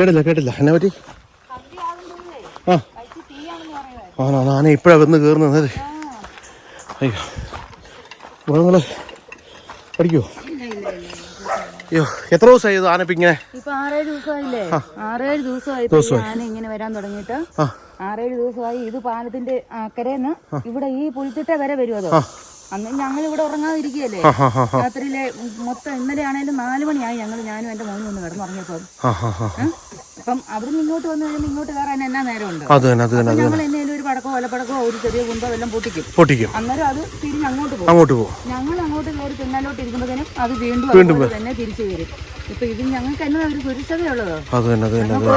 കേട്ടില്ല എന്നെ പറ്റി. ആ ആന ഇപ്പഴാണ് വന്ന് കയറുന്നത്. അയ്യോ മൃഗങ്ങള് പഠിക്കുവോ? അയ്യോ എത്ര ദിവസമായി ഇത് ആനപ്പിങ്ങനെ? ഇങ്ങനെ? ഇപ്പൊ 6-7 ദിവസമായില്ലേ? 6-7 ദിവസമായി ആന ഇങ്ങനെ വരാൻ തുടങ്ങിയിട്ട്. 6-7 ദിവസമായി. ഇത് പാലത്തിന്റെ അക്കരേന്ന് ഇവിടെ ഈ പുൽത്തിട്ട വരെ വരും. അതോ അന്ന് ഞങ്ങൾ ഇവിടെ ഉറങ്ങാതിരിക്കുകയല്ലേ രാത്രിയിലെ മൊത്തം. ഇന്നലെ ആണെങ്കിലും 4 മണിയായി ഞാനും എന്റെ മോനും ഒന്ന് കിടന്നുറങ്ങിയപ്പം. അപ്പം അവിടെ നിന്ന് ഇങ്ങോട്ട് വന്നു കഴിയുമ്പോൾ ഇങ്ങോട്ട് കയറാൻ എന്നാ നേരമുണ്ട്? ഞങ്ങൾ എന്നേലും ഒരു പടക്കോ വലപ്പടക്കോ ഒരു ചെറിയ കുന്തോ എല്ലാം പൊട്ടിക്കും. അന്നേരം അത് തിരിഞ്ഞ് അങ്ങോട്ട് പോകും. ഞങ്ങൾ അങ്ങോട്ട് കയറി പിന്നാലോട്ട് ഇരിക്കുമ്പോഴത്തേനും അത് വീണ്ടും തന്നെ തിരിച്ചു വരും. ഇപ്പൊ ഇത് ഞങ്ങൾക്ക് എന്നാ ഒരു സുരക്ഷതയുള്ളതോ?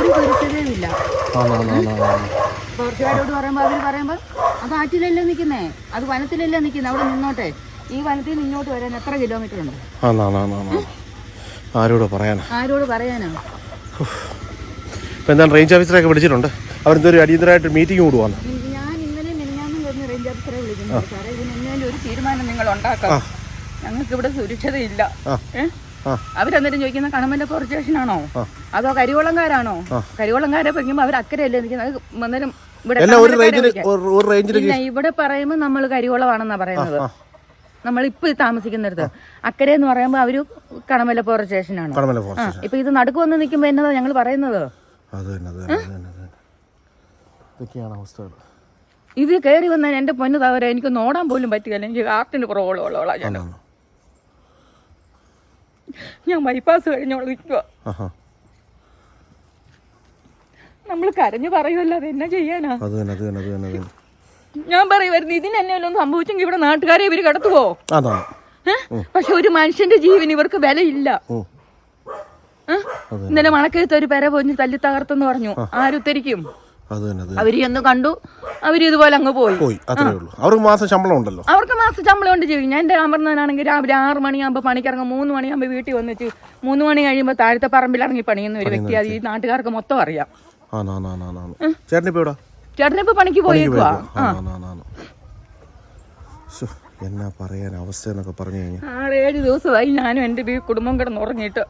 ഒരു സുരക്ഷതയും ഇല്ല. ഫോറസ്റ്റുകാരോട് പറയുമ്പോ അത് ആറ്റിലല്ലേ നിൽക്കുന്നേ, അത് വനത്തിലല്ലേ നിൽക്കുന്നേ, അവിടെ നിന്നോട്ടെ. ഈ വനത്തിൽ നിന്ന് ഇങ്ങോട്ട് വരാൻ എത്ര കിലോമീറ്റർ ഉണ്ട്? ആരോട് പറയാനാ? ഇപ്പൊ എന്താണ് റേഞ്ച് ഓഫീസറൊക്കെ വിളിച്ചിട്ടുണ്ട്. അവരെന്തൊരു അടിയന്തരമായിട്ട് മീറ്റിംഗ് കൂടുവാണ്. ഞാൻ ഇന്നലെ മിനിഞ്ഞാന്നും റേഞ്ച് ഓഫീസറെ വിളിക്കുന്നു. സാറേ ഇതിന് ഒരു തീരുമാനം നിങ്ങൾ ഉണ്ടാക്കാം. ഞങ്ങൾക്ക് ഇവിടെ സുരക്ഷിതയില്ല. അവരെന്നിട്ടും ചോദിക്കുന്ന കണമന്റെ ഫോറസ്റ്റ് സ്റ്റേഷനാണോ അതോ കരിവള്ളംകാരാണോ? കരിവള്ളംകാരെ പറയുമ്പോ അവർ അക്കരയല്ലേ നിൽക്കുന്നത്. ഇവിടെ പറയുമ്പോ നമ്മൾ കരിവളമാണെന്നാ പറയുന്നത്. നമ്മളിപ്പോ താമസിക്കുന്നിടത്ത് അക്കരെ എന്ന് പറയുമ്പോ അവര് കണമല ഫോറസ്റ്റ് സ്റ്റേഷനാണ്. ഇപ്പൊ ഇത് നടുക്ക് വന്ന് നിൽക്കുമ്പോ എന്നതാ ഞങ്ങൾ പറയുന്നത്? ഇത് കയറി വന്നാൽ എന്റെ പൊന്നു തവര എനിക്ക് നോടാൻ പോലും പറ്റുകയല്ല. എനിക്ക് ഹാർട്ടിന് പ്രോബ്ലമുള്ള ഞാൻ ബൈപ്പാസ് കഴിഞ്ഞോളൂ നിൽക്കുക. നമ്മൾ കരഞ്ഞു പറയുമല്ലോ, അത് എന്നാ ചെയ്യാനാ? ഞാൻ പറയുമായിരുന്നു ഇതിനെല്ലാം സംഭവിച്ചെങ്കിൽ ഇവിടെ നാട്ടുകാരെ ഇവര് കടത്തുവോ? പക്ഷെ ഒരു മനുഷ്യന്റെ ജീവന് ഇവർക്ക് വിലയില്ല. ഇന്നലെ മണക്കയത്ത് ഒരു പെര പോഞ്ഞ് തല്ലി തകർത്തെന്ന് പറഞ്ഞു. ആരുത്തരിക്കും? അവര് എന്ന് കണ്ടു, അവര് ഇതുപോലെ അങ്ങ് പോയി. അവർക്ക് മാസം ശമ്പളം ഉണ്ടല്ലോ. അവർക്ക് മാസം ശമ്പളം കൊണ്ട് ചെയ്യും. ഞാൻ എന്റെ അമർന്നാണെങ്കിൽ രാവിലെ 6 മണിയാകുമ്പോൾ പണിക്കിറങ്ങും. 3 മണിയാകുമ്പോൾ വീട്ടിൽ വന്നിട്ട് 3 മണി കഴിയുമ്പോൾ താഴത്തെ പറമ്പിലിറങ്ങി പണിയുന്ന ഒരു വ്യക്തി. അത് ഈ നാട്ടുകാർക്ക് മൊത്തം അറിയാം. ചേട്ടനിപ്പോ പണിക്ക് പോയേക്കുവാ. എന്നാ പറയാൻ അവസ്ഥ എന്നൊക്കെ പറഞ്ഞു കഴിഞ്ഞാൽ 6-7 ദിവസമായി ഞാനും എന്റെ കുടുംബം കിടന്നുറങ്ങിയിട്ട്.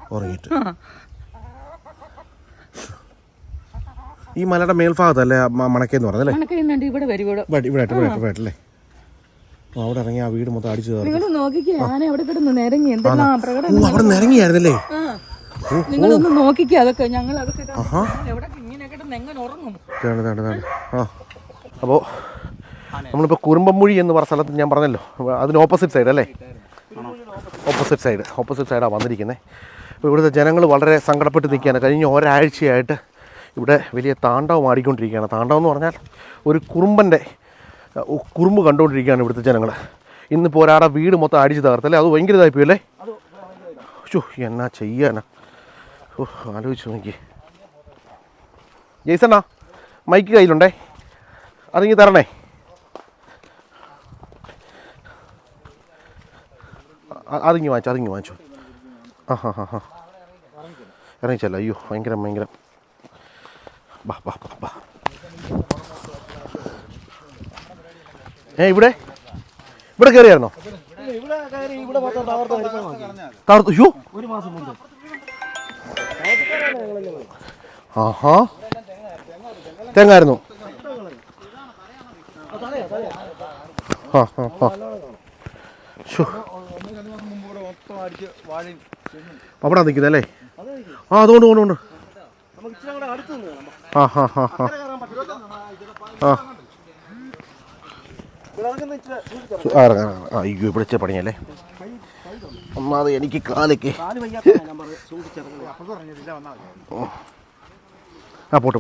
ഈ മലയുടെ മേൽഭാഗത്തല്ലേ മണക്കേന്ന് പറഞ്ഞല്ലേ? മണക്കുന്നുണ്ട്. ഇവിടെ വരും അവിടെ ഇറങ്ങി ആ വീട് മൊത്തം അടിച്ചു നിങ്ങൾ നോക്കിക്കേ. ഞാൻ എവിടെ കിടന്ന് നിരങ്ങി എന്തെല്ലാം പ്രകടനം. അവിടെ നിരങ്ങിയായിരുന്നല്ലേ? നിങ്ങളൊന്ന് നോക്കിക്കേ. അതൊക്കെ ഞങ്ങൾ അതൊക്കെ ഇങ്ങനെ കിടന്ന് എങ്ങനെ ഉറങ്ങും? അപ്പോൾ നമ്മളിപ്പോൾ കുറുമ്പമ്പുഴി എന്ന് പറഞ്ഞ സ്ഥലത്ത് ഞാൻ പറഞ്ഞല്ലോ, അതിന് ഓപ്പോസിറ്റ് സൈഡ് അല്ലേ? ഓപ്പോസിറ്റ് സൈഡാണ് വന്നിരിക്കുന്നത്. അപ്പോൾ ഇവിടുത്തെ ജനങ്ങൾ വളരെ സങ്കടപ്പെട്ട് നിൽക്കുകയാണ്. കഴിഞ്ഞ ഒരാഴ്ചയായിട്ട് ഇവിടെ വലിയ താണ്ഡവം ആടിക്കൊണ്ടിരിക്കുകയാണ്. താണ്ഡവം എന്ന് പറഞ്ഞാൽ ഒരു കുറുമ്പ് കണ്ടുകൊണ്ടിരിക്കുകയാണ് ഇവിടുത്തെ ജനങ്ങൾ. ഇന്നിപ്പോൾ ഒരാടെ വീട് മൊത്തം അടിച്ച് തകർത്തല്ലേ? അത് ഭയങ്കര ഇതായിപ്പോയല്ലേ? എന്നാ ചെയ്യാനാ? ആലോചിച്ച് നോക്കി. ജെയ്സണ്ണാ മൈക്ക് കയ്യിലുണ്ടേ, അതിങ്ങി തരണേ. അതിങ്ങി വാങ്ങിച്ചു. ഇറങ്ങിച്ചല്ല. അയ്യോ ഭയങ്കരം. ബാ. ഇവിടെ കയറിയായിരുന്നോ? അയ്യോ തെങ്ങായിരുന്നു. അവിടെ നിൽക്കുന്നല്ലേ? അതുകൊണ്ട് അയ്യോ പിടിച്ച പണിയല്ലേ? ഒന്നാമത് എനിക്ക് കാലൊക്കെ പോട്ടെ.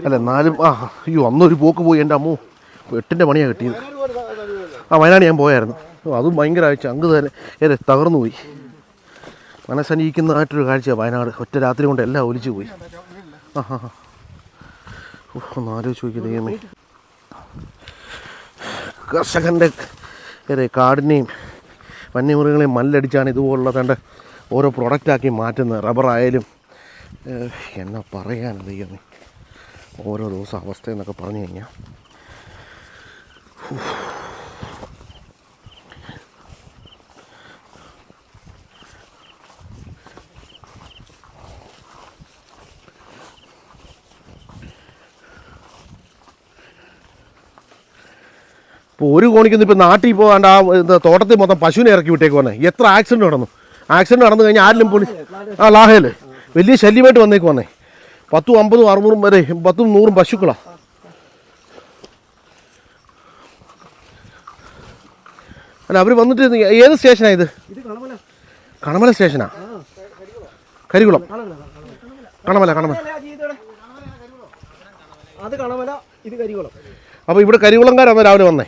അല്ല എന്നാലും അയ്യോ അന്നൊരു പോക്ക് പോയി. എൻ്റെ അമ്മോ 8ന്റെ പണിയാണ് കിട്ടിയത്. വയനാട് ഞാൻ പോയായിരുന്നു. അതും ഭയങ്കര ചങ്ക് തന്നെ തകർന്നു പോയി. മനസ്സനിക്കുന്നതായിട്ടൊരു കാഴ്ചയാണ് വയനാട്. ഒറ്റ രാത്രി കൊണ്ട് എല്ലാം ഒലിച്ചു പോയി. ഒന്ന് ആലോചിച്ച് നോക്കി ദൈവമേ. കർഷകൻ്റെ കാടിനെയും വന്യമൃഗങ്ങളെയും മല്ലടിച്ചാണ് ഇതുപോലുള്ള തൻ്റെ ഓരോ പ്രൊഡക്റ്റാക്കി മാറ്റുന്നത്. റബ്ബറായാലും എന്നാ പറയാൻ ദൈവമേ. ഓരോ ദിവസം അവസ്ഥ എന്നൊക്കെ പറഞ്ഞു കഴിഞ്ഞാൽ ഇപ്പോൾ ഒരു കോണിക്കൊന്നും ഇപ്പോൾ നാട്ടിൽ പോകാണ്ട് ആ തോട്ടത്തിൽ മൊത്തം പശുവിനെ ഇറക്കി വിട്ടേക്കുവാണ്. എത്ര ആക്സിഡൻറ്റ് നടന്നു. ആക്സിഡൻറ്റ് നടന്നു കഴിഞ്ഞാൽ ആരിലും പോലും ലാഹേൽ വലിയ ശല്യമായിട്ട് വന്നേക്ക് വന്നേ. 10, 50, 60 വരെ 10, 100 പശുക്കളാണ്. അല്ല അവർ വന്നിട്ട് ഏത് സ്റ്റേഷനാണ് ഇത്? കണമല സ്റ്റേഷനാ? കരികുളം. കണമല. അപ്പോൾ ഇവിടെ കരികുളംകാരാണ് രാവിലെ വന്നേ?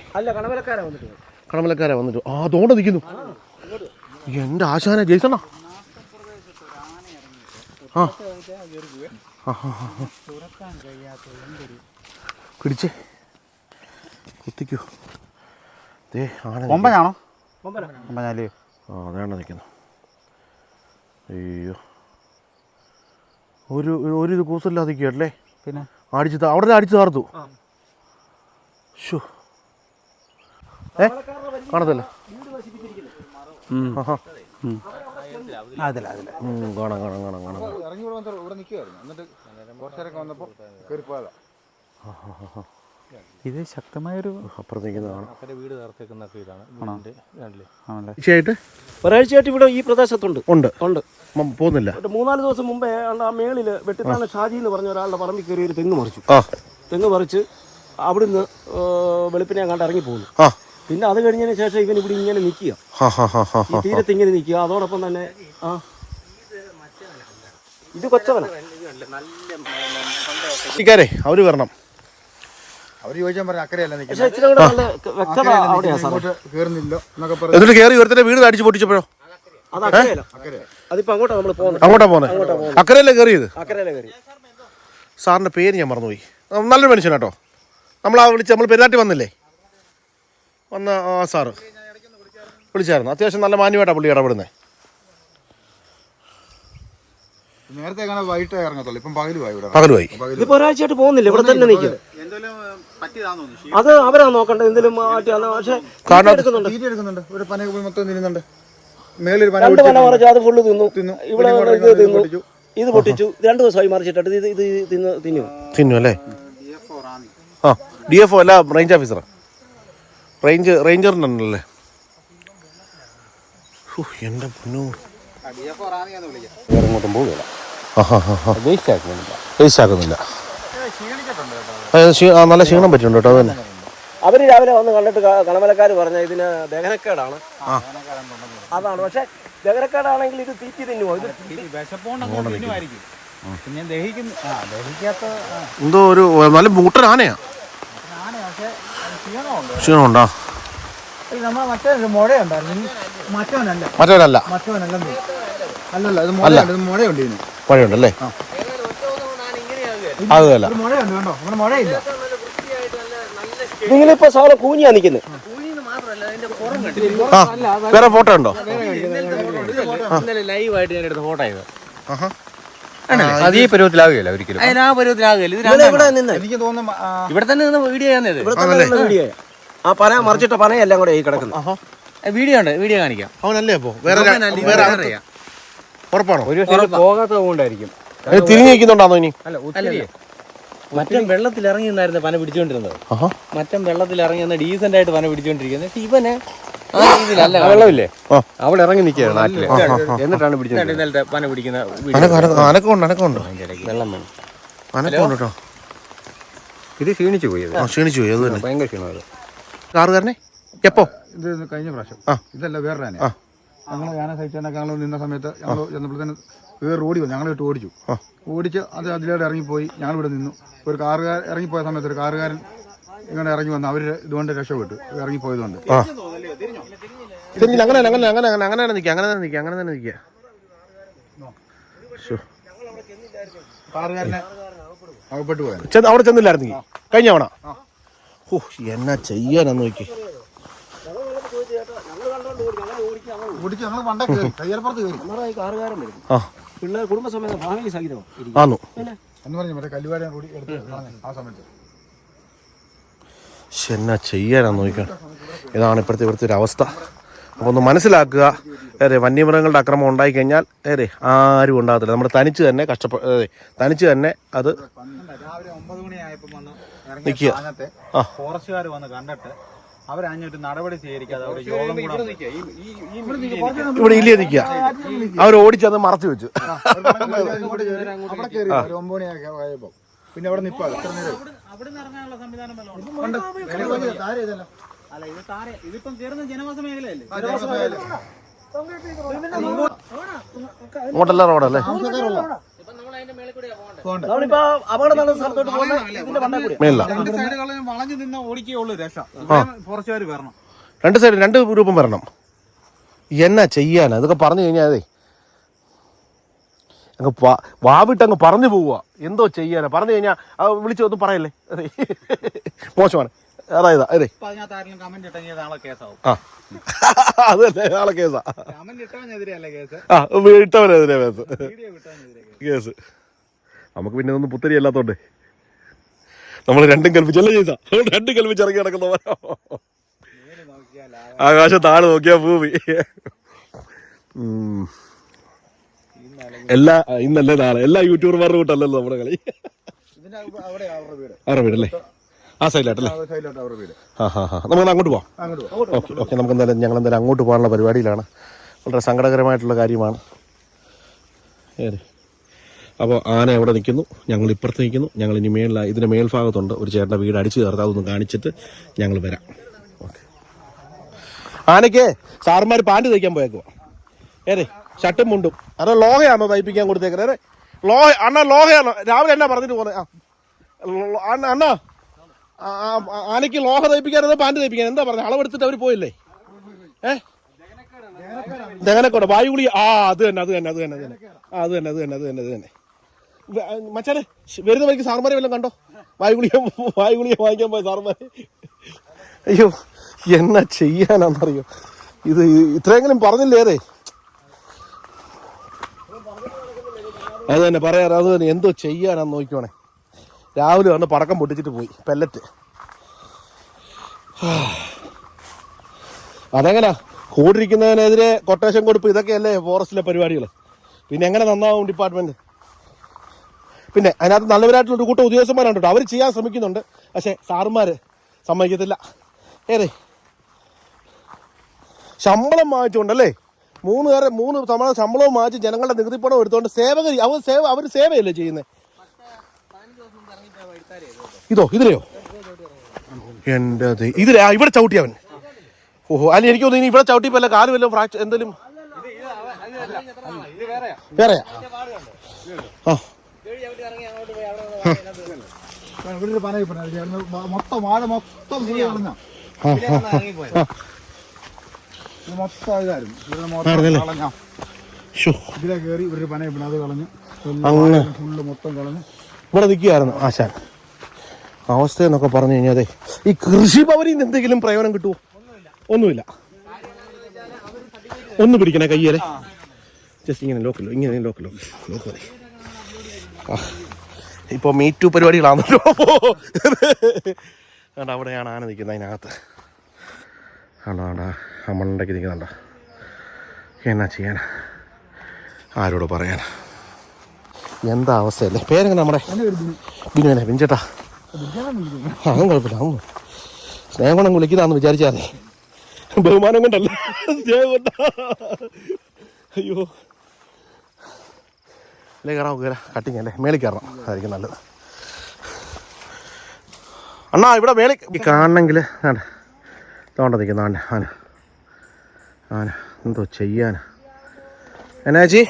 കണമലക്കാരാ വന്നിട്ട് തോണ്ട നിൽക്കുന്നു. എൻ്റെ ആശാന ജയ്സണ്ണ. പിടിച്ചേ കുത്തിക്കൂ. കൊമ്പനാണോ? അതാണ് നിൽക്കുന്നു. അയ്യോ ഒരു ഇത് കൂസല്ലാതെ കേട്ടല്ലേ. പിന്നെ അടിച്ച് അവിടെ അടിച്ച് താർത്തു. ഷോ കാണത്തില്ല. ഇത് ശക്തമായൊരു ഒരാഴ്ചയായിട്ട് ഇവിടെ ഈ പ്രദേശത്തുണ്ട്. ഉണ്ട് പോകുന്നില്ല. 3-4 ദിവസം മുമ്പേ ആ മേളിൽ വെട്ടിത്താന ഷാജി എന്ന് പറഞ്ഞ ഒരാളുടെ പറമ്പിൽ കയറി ഒരു തെങ്ങ് മറിച്ചു. തെങ്ങ് മറിച്ച് അവിടുന്ന് വെളുപ്പിനെ അങ്ങാണ്ട് ഇറങ്ങി പോകുന്നു. പിന്നെ അത് കഴിഞ്ഞതിന് ശേഷം ഇവൻ ഇവിടെ ഇങ്ങനെ നിൽക്കുക, ഈ തീരത്ത് ഇങ്ങനെ നിൽക്കുക. അതോടൊപ്പം തന്നെ ഇത് കൊച്ചവന അവര് വരണം. എന്നിട്ട് കയറി ഒരുത്തന്റെ വീട് അടിച്ചു പൊട്ടിച്ചപ്പോഴോ? അങ്ങോട്ടാ പോന്നെ? അക്കരയല്ലേ കയറിയത്? സാറിന്റെ പേര് ഞാൻ മറന്നുപോയി. നല്ലൊരു മനുഷ്യനാട്ടോ. നമ്മൾ പെരുന്നാട്ടി വന്നില്ലേ? വന്ന സാറ് വിളിച്ചായിരുന്നു. അത്യാവശ്യം നല്ല മാന്യമായിട്ടാണ് പുള്ളി ഇടപെടുന്നത്. നേരത്തെ വൈകിട്ട് ഇറങ്ങത്തുള്ളൂ, ഇപ്പം പകലുമായി. ഇതിപ്പോ ഒരാഴ്ചയായിട്ട് പോകുന്നില്ല, ഇവിടെ തന്നെ നിൽക്കുന്നത്. അത് അവരാ നോക്കണ്ട എന്തെങ്കിലും മാറ്റിയാന്ന്. പക്ഷെ എടുക്കുന്നുണ്ട്. ഒരു പന മൊത്തം തിന്നുന്നുണ്ട്. മേളിൽ 2 പന മറിച്ച് അത് ഫുള്ള് തിന്നു. ഇവിടെ ഇത് തിന്നു, ഇത് പൊട്ടിച്ചു. 2 ദിവസമായി മറിച്ചിട്ട് ഇത് തിന്നു അല്ലേ? DFO അല്ല, റേഞ്ച് ഓഫീസറാ. റേഞ്ചറിനല്ലേ? എൻ്റെ പൊന്നോ, ഇങ്ങോട്ടും പോകില്ല, വേസ്റ്റ് ആക്കുന്നില്ല. നല്ല ക്ഷീണം പറ്റുന്നുണ്ട് കേട്ടോ. അതന്നെ അവര് രാവിലെ വന്ന് കണ്ടിട്ട് കണമലക്കാർ പറഞ്ഞ ഇതിന് ദഹനക്കേടാണ്, അതാണ്. പക്ഷെ ദഹനക്കേടാണെങ്കിൽ ഇത് തീറ്റി തിന്നുമോ? ഇത് എന്തോ ഒരു നല്ല മൂട്ടനാനയാ. ക്ഷീണമുണ്ടോ? മറ്റവനല്ല. മഴയുണ്ടല്ലേ? അതല്ല, നിങ്ങളിപ്പോ സാധനം കൂഞ്ഞിയാ നിക്കുന്നത്. വേറെ ഫോട്ടോ ഉണ്ടോ? ലൈവായിട്ട് ഞാൻ എടുത്ത ഫോട്ടോ ഇത്. അത് ഈ പരുവത്തിലാകുകയല്ല ഒരിക്കലും. ആ പരുവത്തിലാകുകയില്ല. എനിക്ക് തോന്നുന്നു ഇവിടെ തന്നെ നിന്ന് വീഡിയോ ചെയ്യുന്നത്. ആ പന മറിച്ചിട്ട പനയെല്ലാം കൂടെ ഈ കിടക്കുന്നു. വീഡിയോ ഉണ്ട്, വീഡിയോ കാണിക്കാം. അവനല്ലേ? അപ്പോ ഉറപ്പാണോ? ഒരു പോകാത്തത് കൊണ്ടായിരിക്കും. തിരിഞ്ഞു നിൽക്കുന്നുണ്ടാന്നോ ഇനി? അല്ല, മറ്റം വെള്ളത്തിൽ ഇറങ്ങി നിന്നായിരുന്നു പന പിടിച്ചോണ്ടിരുന്നത്. മറ്റം വെള്ളത്തിൽ ഇറങ്ങി നിന്ന് ഡീസന്റ് ആയിട്ട് പന പിടിച്ചോണ്ടിരിക്കുന്നത്. ഇവന് ആ രീതിയിലല്ല. വെള്ളമില്ലേ, അവിടെ ഇറങ്ങി നിൽക്കുകയാണ് നാട്ടില്. എന്നിട്ടാണ് പിടിച്ചോണ്ടിരുന്നത് പന പിടിക്കുന്ന. അനക്കമുണ്ട്. വെള്ളം വേണം. അനക്കമുണ്ട് കേട്ടോ. ഇത് ക്ഷീണിച്ചു പോയി. ക്ഷീണിച്ചു പോയി. അത് തന്നെ ഭയങ്കര ക്ഷീണമായത്. കാറുകാരനെ എപ്പോ? ഇത് കഴിഞ്ഞ പ്രാവശ്യം. ഇതല്ല, വേറെ ആന. ഞങ്ങൾ ആന സഹിച്ചൊക്കെ ഞങ്ങൾ നിന്ന സമയത്ത് ഞങ്ങൾ ചെന്നപ്പോഴത്തേന് വേറെ ഓടി വന്നു. ഞങ്ങൾ ഇട്ട് ഓടിച്ച് അത് അതിലൂടെ ഇറങ്ങിപ്പോയി. ഞങ്ങളിവിടെ നിന്നു. ഒരു കാറുകാരൻ ഇറങ്ങിപ്പോയ സമയത്ത് ഒരു കാറുകാരൻ ഇങ്ങനെ ഇറങ്ങി വന്നു. അവർ ഇതുകൊണ്ട് രക്ഷപ്പെട്ടു, ഇറങ്ങിപ്പോയതുകൊണ്ട്. അങ്ങനെ നിൽക്കുക. കാറുകാരനെ അകപ്പെട്ടു പോയത്. അവിടെ ചെന്നില്ലായിരുന്നെങ്കിൽ കഴിഞ്ഞ തവണ. എന്നാ ചെയ്യാനാന്ന് നോക്കി. പിള്ളേർ കുടുംബസമേതം ഫാമിലി സഹിതം എന്നാ ചെയ്യാനാന്ന് നോക്കാം. ഇതാണ് ഇവിടുത്തെ ഒരു അവസ്ഥ. അപ്പോൾ ഒന്ന് മനസ്സിലാക്കുക. വന്യമൃഗങ്ങളുടെ ആക്രമണം ഉണ്ടായിക്കഴിഞ്ഞാൽ ആരും ഉണ്ടാകത്തില്ല. നമ്മൾ തനിച്ച് തന്നെ തനിച്ച് തന്നെ അത് രാവിലെ 9 മണിയായപ്പോൾ വന്ന് നിൽക്കുക. ഫോറസ്റ്റുകാർ വന്ന് കണ്ടിട്ട് അവരഞ്ഞിട്ട് നടപടി സ്വീകരിക്കാതെ അവർ യോഗം കൂടാൻ ഇവിടെ ഇല്ലേ നിൽക്കുക, അവർ ഓടിച്ചത് മറച്ചു വെച്ചു. അവിടെ കയറി ഒരു 9 മണിയൊക്കെ ആയപ്പോ പിന്നെ അവിടെ നിൽപ്പാ എത്ര നേരം അവിടെ നിന്ന് ഇറങ്ങാനുള്ള സംവിധാനം അല്ല ഇത് താരെ ഇതിപ്പം കയറുന്ന ജനവാസ മേഖലയല്ലേ? അങ്ങോട്ടല്ല റോഡല്ലേ? നമ്മളിപ്പോ അപകടം നടന്ന സ്ഥലത്തോട്ട് പോകുന്നത് ഇതിന്റെ മണ്ടേ കൂടി. മേലില്ല, രണ്ട് സൈഡുകളിലും വളഞ്ഞു നിന്ന ഓടിക്കുള്ളൂ രക്ഷ. ഫോറസ്റ്റുകാർ വരണം, രണ്ട് സൈഡ് 2 ഗ്രൂപ്പും വരണം. എന്നാ ചെയ്യാനാ ഇതൊക്കെ പറഞ്ഞു കഴിഞ്ഞാൽ അതെ അങ്ങ് വാവിട്ട് അങ്ങ് പറഞ്ഞു പോവുക. എന്തോ ചെയ്യാനാ പറഞ്ഞു കഴിഞ്ഞാൽ വിളിച്ചൊന്നും പറയല്ലേ, അതെ മോശമാണ്. അതായത് അതെ അതിനകത്ത് ആരെങ്കിലും കമന്റ് ഇട്ടെങ്കിൽ നാളെ കേസാവും. ആ അത് തന്നെ, നാളെ കേസാ. കമന്റ് ഇട്ടവനെതിരെയല്ല കേസ്, ആ ഇട്ടവനെതിരെ കേസ്. വീഡിയോ ഇട്ടവനെതിരെ കേസ്. നമുക്ക് പിന്നെ ഒന്നും പുത്തരി അല്ലാത്തോണ്ട് നമ്മൾ രണ്ടും കൽപ്പിച്ചല്ലേ ചെയ്ത, 2 കൽപ്പിച്ച് ഇറങ്ങി നടക്കുന്നവരോ. ആകാശം താഴെ നോക്കിയാ ഭൂമി. ഇന്നല്ലേ നാളെ എല്ലാ യൂട്യൂബർമാരുടെ കൂട്ടല്ലല്ലോ നമ്മുടെ കളി. അവരുടെ വീടല്ലേ? ആ സൈഡിലായിട്ടല്ലേ? നമുക്ക് അങ്ങോട്ട് പോവാം. ഓക്കെ നമുക്ക് എന്തായാലും ഞങ്ങൾ എന്തായാലും അങ്ങോട്ട് പോകാനുള്ള പരിപാടിയിലാണ്. വളരെ സങ്കടകരമായിട്ടുള്ള കാര്യമാണ്. അപ്പോൾ ആന എവിടെ നിൽക്കുന്നു, ഞങ്ങൾ ഇപ്പുറത്ത് നിൽക്കുന്നു. ഞങ്ങൾ ഇനി ഇതിൻ്റെ മേൽഭാഗത്തുണ്ട് ഒരു ചേട്ടൻ്റെ വീട് അടിച്ചു ചേർത്ത് അതൊന്ന് കാണിച്ചിട്ട് ഞങ്ങൾ വരാം. ഓക്കെ. ആനയ്ക്ക് സാറുമാർ പാൻറ് തയ്ക്കാൻ പോയേക്കുവാ. ഷർട്ടും മുണ്ടും. അതോ ലോഹയാണോ തയ്പ്പിക്കാൻ കൊടുത്തേക്കുന്നത്? അണ്ണാ ലോഹയാണോ? രാവിലെ എന്നാ പറഞ്ഞിട്ട് പോകുന്നത്? അണ്ണാ ആനയ്ക്ക് ലോഹ തയ്പ്പിക്കാനോ പാൻറ് തയ്പ്പിക്കാൻ എന്താ പറഞ്ഞത്? അളവെടുത്തിട്ട് അവർ പോയില്ലേ? ദഹനക്കോട വായുഗുളി. അത് തന്നെ മച്ചാനെ വരുന്ന വഴിക്ക് സാറുമാരെ വല്ലതും കണ്ടോ? വായുഗുളിയെ വാങ്ങിക്കാൻ പോയ സാറുമാര്. അയ്യോ എന്നാ ചെയ്യാനാന്നറിയോ, ഇത് ഇത്രയെങ്കിലും പറഞ്ഞില്ലേ? അത് തന്നെ പറയാറ്. അത് തന്നെ എന്തോ ചെയ്യാനാന്ന് നോക്കിക്കോണേ. രാവിലെ വന്ന് പടക്കം പൊട്ടിച്ചിട്ട് പോയി പെല്ലറ്റ്. അതെങ്ങനാ കൂടിരിക്കുന്നതിനെതിരെ കൊട്ടേഷൻ കൊടുപ്പ്, ഇതൊക്കെയല്ലേ ഫോറസ്റ്റിലെ പരിപാടികൾ. പിന്നെ എങ്ങനെ നന്നാവും ഡിപ്പാർട്ട്മെന്റ്? പിന്നെ അതിനകത്ത് നല്ലവരായിട്ടുള്ള ഒരു കൂട്ടം ഉദ്യോഗസ്ഥന്മാരുണ്ട് കേട്ടോ, അവർ ചെയ്യാൻ ശ്രമിക്കുന്നുണ്ട്. പക്ഷെ സാറുമാർ സമ്മതിക്കത്തില്ല. ശമ്പളം വാങ്ങിച്ചുകൊണ്ടല്ലേ 3 ശമ്പളവും വാങ്ങിച്ച് ജനങ്ങളുടെ നികുതി പണം എടുത്തുകൊണ്ട് അവർ സേവയല്ലേ ചെയ്യുന്നത്? ഇതിലെയോ എൻ്റെ ഇവിടെ ചവിട്ടിയവൻ. ഓഹോ അല്ല എനിക്ക് തോന്നുന്നു ഇനി ഇവിടെ ചവിട്ടിയപ്പോ അല്ല കാല് വല്ലതും ഫ്രാക്ചർ എന്തെങ്കിലും വേറെയാ? മൊത്തം വാഴ മൊത്തം കളഞ്ഞ മൊത്തം ഇതായിരുന്നു. ഇതിലെ കയറി ഇവര് പന അത് കളഞ്ഞ് ഫുള്ള് മൊത്തം കളഞ്ഞ് ഇവിടെ നിൽക്കുകയായിരുന്നു ആശാൻ. അവസ്ഥ എന്നൊക്കെ പറഞ്ഞു കഴിഞ്ഞാൽ ഈ കൃഷിഭവനിൽ നിന്ന് എന്തെങ്കിലും പ്രയോജനം കിട്ടുമോ? ഒന്നുമില്ല. ഒന്ന് പിടിക്കണേ കയ്യേലെ, ജസ്റ്റ് ഇങ്ങനെ ലോക്കല്ലോ, ഇങ്ങനെ ലോക്ക് മതി. ഇപ്പോൾ മീറ്റു പരിപാടികളാണല്ലോ. അതുകൊണ്ട് അവിടെയാണ് ആന നിൽക്കുന്നത്, അതിനകത്ത് നമ്മളുണ്ടാക്കി നിൽക്കുന്നുണ്ടോ? എന്നാ ചെയ്യാൻ, ആരോട് പറയാൻ? എന്താ അവസ്ഥയല്ലേ? പേരെങ്ങനെ നമ്മുടെ ബിനുവിനെ? ബിഞ്ചേട്ടാ അതും കുഴപ്പമില്ല, അതൊന്നും സ്നേഹം കൊണ്ടം വിളിക്കുന്നതാന്ന് വിചാരിച്ചാലേ, ബഹുമാനം കൊണ്ടല്ല, സ്നേഹം കൊണ്ടാ. അയ്യോ അല്ലേ കട്ടിങ് അല്ലേ, മേളിൽ കയറണം, അതായിരിക്കും നല്ലത്. അണ്ണാ ഇവിടെ മേളിൽ കാണണമെങ്കിൽ തോണ്ട നിൽക്കുന്ന ആന എന്തോ ചെയ്യാനാ? എന്നാ ചേച്ചി?